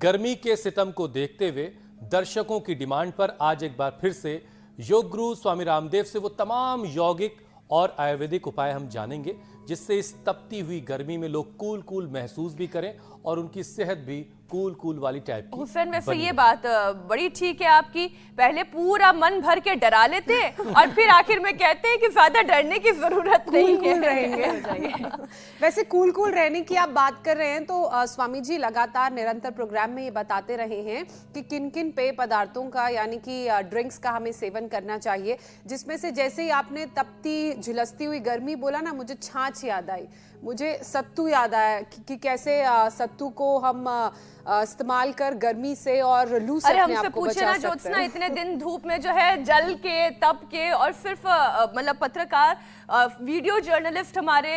गर्मी के सितम को देखते हुए दर्शकों की डिमांड पर आज एक बार फिर से योग गुरु स्वामी रामदेव से वो तमाम यौगिक और आयुर्वेदिक उपाय हम जानेंगे जिससे इस तपती हुई गर्मी में लोग कूल कूल महसूस भी करें और उनकी सेहत भी कूल कूल वाली टाइप की हुसैन, वैसे बनी ये रहे। बात बड़ी ठीक है आपकी। पहले पूरा मन भर के डरा लेते हैं और फिर आखिर में कहते हैं कि ज्यादा डरने की जरूरत नहीं है। कूल रहेंगे। वैसे कूल रहने की आप बात कर रहे हैं तो स्वामी जी लगातार निरंतर प्रोग्राम में ये बताते रहे हैं कि किन किन पेय पदार्थों का यानी कि ड्रिंक्स का हमें सेवन करना चाहिए, जिसमें से जैसे ही आपने तपती झुलसती हुई गर्मी बोला ना, मुझे छाछ याद आई, मुझे सत्तू याद आया कि कैसे सत्तू को हम इस्तेमाल कर गर्मी से और लू से अपने आप को बचा सकते हैं। ज्योत्सना इतने दिन धूप में जो है जल के तप के और सिर्फ मतलब पत्रकार वीडियो जर्नलिस्ट हमारे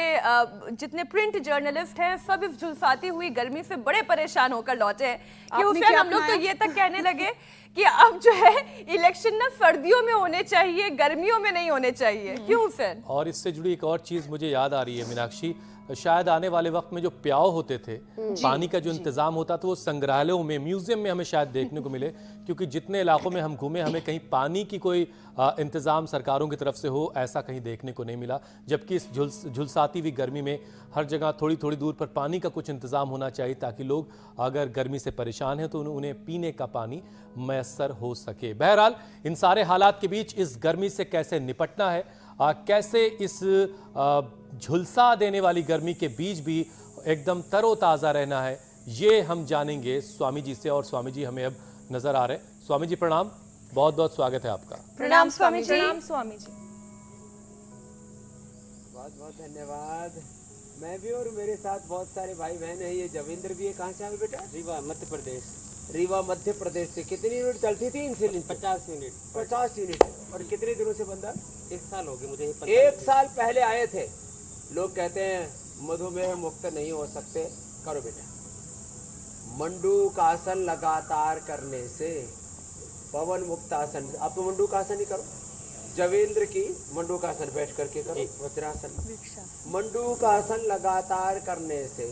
जितने प्रिंट जर्नलिस्ट हैं सब इस झुलसाती हुई गर्मी से बड़े परेशान होकर लौटे हैं कि उसमें हम लोग तो ये तक कहने लगे कि अब जो है इलेक्शन ना सर्दियों में होने चाहिए, गर्मियों में नहीं होने चाहिए। क्यों हुसैन? और इससे जुड़ी एक और चीज मुझे याद आ रही है मीनाक्षी, शायद आने वाले वक्त में जो प्याव होते थे, पानी का जो इंतजाम होता था वो संग्रहालयों में, म्यूजियम में हमें शायद देखने को मिले, क्योंकि जितने इलाकों में हम घूमे हमें कहीं पानी की कोई इंतजाम सरकारों की तरफ से हो ऐसा कहीं देखने को नहीं मिला। जबकि इस झुलसाती हुई गर्मी में हर जगह थोड़ी थोड़ी दूर पर पानी का कुछ इंतजाम होना चाहिए ताकि लोग अगर गर्मी से परेशान हैं तो उन्हें पीने का पानी मैसर हो सके। बहरहाल इन सारे हालात के बीच इस गर्मी से कैसे निपटना है, कैसे इस झुलसा देने वाली गर्मी के बीच भी एकदम तरोताज़ा रहना है, ये हम जानेंगे स्वामी जी से। और स्वामी जी हमें अब नजर आ रहे हैं। स्वामी जी प्रणाम, बहुत बहुत स्वागत है आपका। प्रणाम स्वामी जी। प्रणाम स्वामी जी। बहुत बहुत धन्यवाद। मैं भी और मेरे साथ बहुत सारे भाई बहन हैं। ये जवेंद्र भी है। कहाँ से आए बेटा? रीवा मध्य प्रदेश। रीवा मध्य प्रदेश से। कितनी यूनिट चलती थी इंसुलिन? 50 यूनिट। 50 यूनिट। और कितने दिनों से बंदा? 1 साल हो गए मुझे। एक साल पहले आए थे। लोग कहते हैं मधुमेह मुक्त नहीं हो सकते। करो बेटा, मंडूकासन लगातार करने से, पवन मुक्तासन, आप तो मंडूकासन ही करो, जवेंद्र की मंडूकासन बैठ करके करो, वज्रासन। मंडूकासन लगातार करने से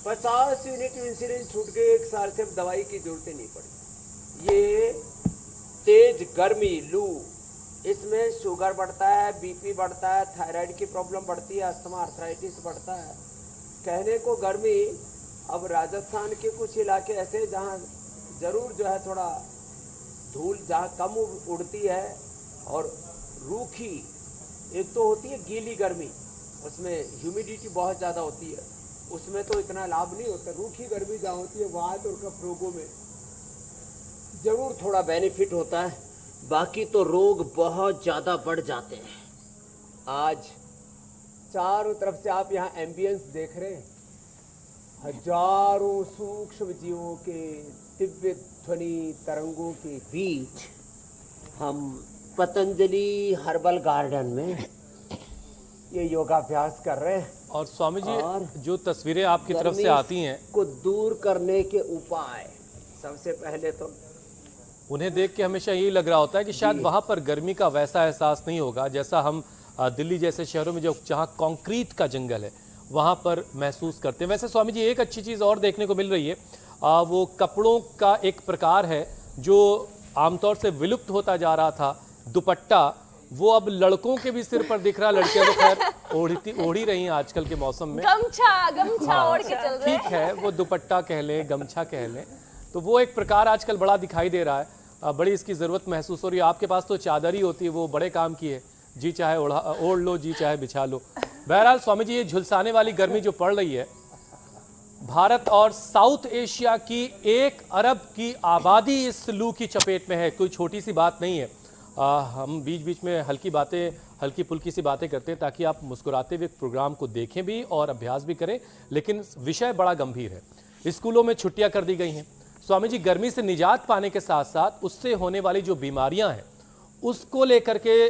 50 यूनिट इंसुलिन छूट गए। 1 साल से अब दवाई की जरूरत नहीं पड़ी। ये तेज गर्मी लू, इसमें शुगर बढ़ता है, बीपी बढ़ता है, थायराइड की प्रॉब्लम बढ़ती है, अस्थमा आर्थराइटिस बढ़ता है। कहने को गर्मी, अब राजस्थान के कुछ इलाके ऐसे जहाँ जरूर जो है थोड़ा धूल जहाँ कम उड़ती है और रूखी, एक तो होती है गीली गर्मी, उसमें ह्यूमिडिटी बहुत ज़्यादा होती है, उसमें तो इतना लाभ नहीं होता। रूखी गर्मी जहाँ होती है वात और कफ रोगों में जरूर थोड़ा बेनिफिट होता है, बाकी तो रोग बहुत ज़्यादा बढ़ जाते हैं। आज चारों तरफ से आप यहाँ एम्बियंस देख रहे हैं, हजारों सूक्ष्म जीवों के दिव्य ध्वनि तरंगों के बीच हम पतंजलि हर्बल गार्डन में ये योगाभ्यास कर रहे हैं। और स्वामी जी और जो तस्वीरें आपकी तरफ से आती हैं को दूर करने के उपाय, सबसे पहले तो उन्हें देख के हमेशा यही लग रहा होता है कि शायद वहां पर गर्मी का वैसा एहसास नहीं होगा जैसा हम दिल्ली जैसे शहरों में जो जहां कंक्रीट का जंगल है वहां पर महसूस करते हैं। वैसे स्वामी जी एक अच्छी चीज़ और देखने को मिल रही है, वो कपड़ों का एक प्रकार है जो आमतौर से विलुप्त होता जा रहा था, दुपट्टा, वो अब लड़कों के भी सिर पर दिख रहा। लड़कियां तो खैर ओढ़ी रही हैं आजकल के मौसम में, गमछा ओढ़ के चल रहे हैं। ठीक है, वो दुपट्टा कह लें, गमछा कह लें, तो वो एक प्रकार आजकल बड़ा दिखाई दे रहा है। बड़ी इसकी ज़रूरत महसूस हो रही है। आपके पास तो चादर ही होती है, वो बड़े काम की है, जी चाहे ओढ़ लो, जी चाहे बिछा लो। बहरहाल स्वामी जी ये झुलसाने वाली गर्मी जो पड़ रही है, भारत और साउथ एशिया की 1 अरब की आबादी इस लू की चपेट में है। कोई छोटी सी बात नहीं है। हम बीच बीच में हल्की फुल्की सी बातें करते हैं ताकि आप मुस्कुराते हुए प्रोग्राम को देखें भी और अभ्यास भी करें, लेकिन विषय बड़ा गंभीर है। स्कूलों में छुट्टियां कर दी गई हैं। स्वामी जी गर्मी से निजात पाने के साथ साथ उससे होने वाली जो बीमारियां हैं उसको लेकर के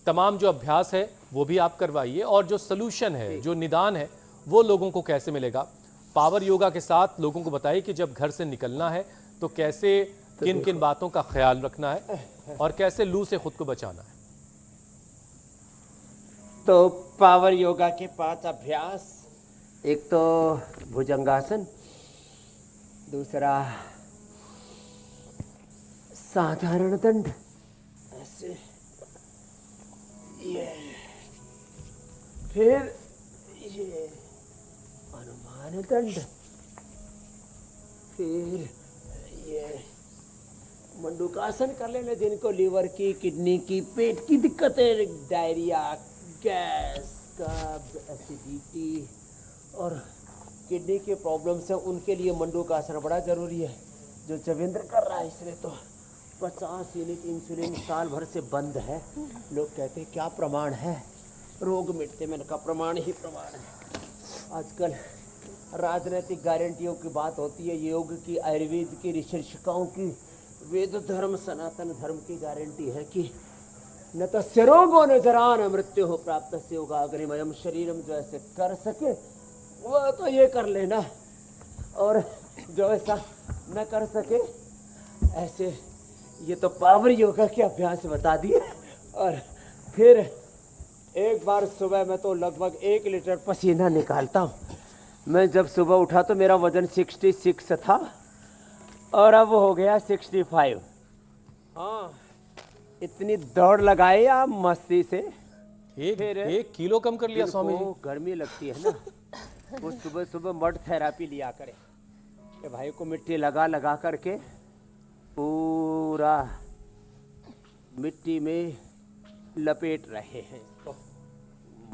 तमाम जो अभ्यास है वो भी आप करवाइए, और जो सलूशन है, जो निदान है, वो लोगों को कैसे मिलेगा। पावर योगा के साथ लोगों को बताइए कि जब घर से निकलना है तो कैसे किन किन बातों का ख्याल रखना है और कैसे लू से खुद को बचाना है। तो पावर योगा के 5 अभ्यास, एक तो भुजंगासन, दूसरा साधारण दंड, ऐसे, ये, फिर ये अनुमान दंड, फिर ये मंडूकासन कर लेना जिनको लीवर की, किडनी की, पेट की दिक्कतें, डायरिया, गैस, कब्ज, एसिडिटी और किडनी के प्रॉब्लम्स हैं, उनके लिए मंडूकासन बड़ा जरूरी है। जो जवेंद्र कर रहा है इसने तो 50 यूनिट इंसुलिन साल भर से बंद है। लोग कहते हैं क्या प्रमाण है, रोग मिटते, मैंने कहा प्रमाण ही प्रमाण है। आजकल राजनीतिक गारंटियों की बात होती है, योग की, आयुर्वेद की, ऋषिशिकाओं की, वेद धर्म, सनातन धर्म की गारंटी है कि न तस्य रोगो न जरा न मृत्यु हो प्राप्त से योगाग्निमयम शरीरम। जो ऐसे कर सके वो तो ये कर लेना, और जो ऐसा न कर सके ऐसे, ये तो पावर योगा के अभ्यास बता दिए। और फिर एक बार सुबह में तो लगभग 1 लीटर पसीना निकालता हूँ। मैं जब सुबह उठा तो मेरा वजन 66 था और अब हो गया 65। हाँ, इतनी दौड़ लगाए आप मस्ती से। एक किलो कम कर लिया स्वामी जी। गर्मी लगती है ना, वो सुबह सुबह मड थेरापी लिया करे। ये भाई को मिट्टी लगा लगा करके पूरा मिट्टी में लपेट रहे हैं। तो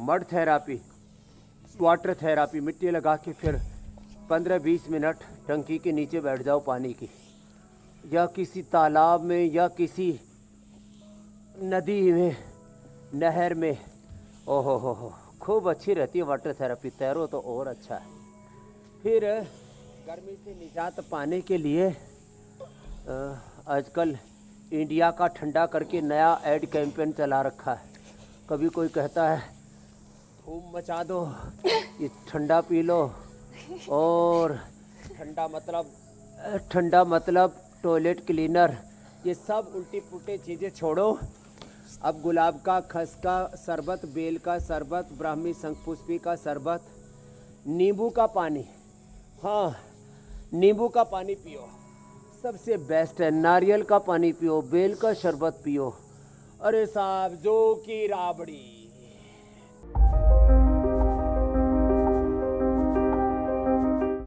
मड थेरापी, वाटर थेरापी, मिट्टी लगा के फिर 15-20 मिनट टंकी के नीचे बैठ जाओ पानी की, या किसी तालाब में या किसी नदी में, नहर में। ओहो हो, खूब अच्छी रहती है वाटर थेरेपी। तैरो तो और अच्छा है। फिर गर्मी से निजात पाने के लिए आजकल इंडिया का ठंडा करके नया ऐड कैंपेन चला रखा है। कभी कोई कहता है धूम मचा दो, ये ठंडा पी लो, और ठंडा मतलब टॉयलेट क्लीनर, ये सब उल्टी पुल्टी चीज़ें छोड़ो। अब गुलाब का, खस का शरबत, बेल का शरबत, ब्राह्मी शंखपुष्पी का शरबत, नींबू का पानी, हाँ नींबू का पानी पियो, सबसे बेस्ट है। नारियल का पानी पियो, बेल का शरबत पियो। अरे साहब, जो की राबड़ी।